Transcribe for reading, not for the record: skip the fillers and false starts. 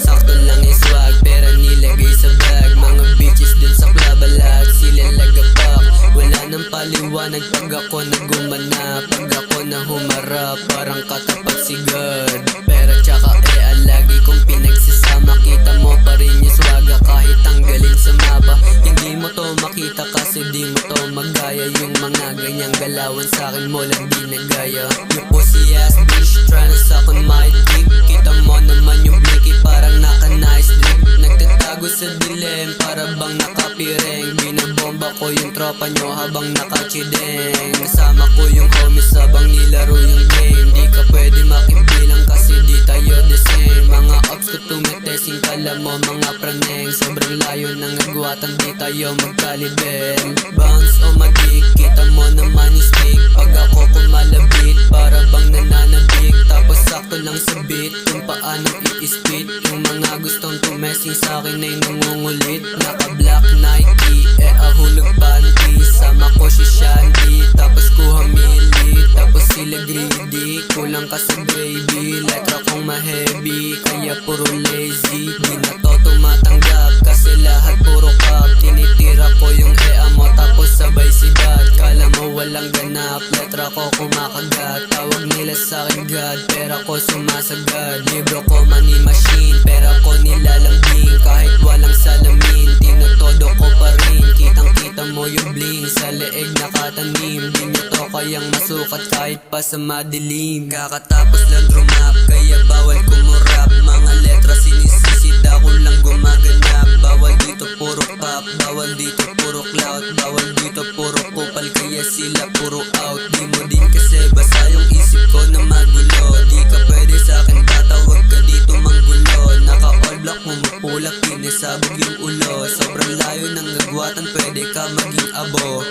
Sakto lang yung swag, pera nilagay sa bag. Mga bitches dun sa club, lahat sila lagapak. Wala nang paliwanag pag ako nagumanap. Pag ako na humarap, parang katapat si God. Pera tsaka lagi kong pinagsasama. Kita mo pa rin yung swaga kahit tanggalin sa mapa. Hindi mo to makita kasi di mo to magaya. Yung mga ganyang galawan sa'kin mo lang di nagaya. Yung pussy ass bitch tryna suck on my dick. Kita mo naman yung blicky parang naka-nice drip. Nagtatago sa dilim para bang nakapiring. Binabomba ko yung tropa nyo habang nakachideng. Kasama ko yung homies habang nilaro yung game. Di ka pwede makibilang kasi di tayo the same. Mga ops ko tumitesing kala mo mga praneng. Sobrang layo ng agwatan di tayo magkalibeng. Bounce o madik, kita mo naman yung stick. Pag ako kumalabit para bang nananabik. Tapos sakto lang sa beat kung paano i-spit. Yung mga gustong tumesing sa'kin ay nangungulit. Naka-black Nike, ahulog panty. Sama ko si Shandy, tapos kuha mili. Tapos sila greedy, kulang ka sa gravy. Letra kong ma-heavy, kaya puro lazy. Di na to tumatanggap, kasi lahat puro cup. Tinitira ko yung mo, tapos sabay sibat. Kala mo walang ganap, letra ko kumakagat. Tawag nila sa'kin God, pera ko sumasagad. Libro ko money machine, pera ko nilalambing. Kahit walang salamin, tinutodo ko pa rin. Kitang kita mo yung bling, sa leeg nakatanim. Di nyo to kayang masukat kahit pa sa madilim. Kakatapos lang drumap, kaya bawal kumurap. Mga letra sinisisid, ako lang gumaganap. Bawal dito puro pop, bawal dito puro clout. Bawal dito puro kupal, kaya sila puro out. Di mo din kasi basa yung isip ko na magulo. Di ka pwede sa'kin bata, wag ka dito manggulo. Naka all black mo mapulak, pinisabog yung ulo. Sobrang layo ng agwatan, pwede ka maging abo.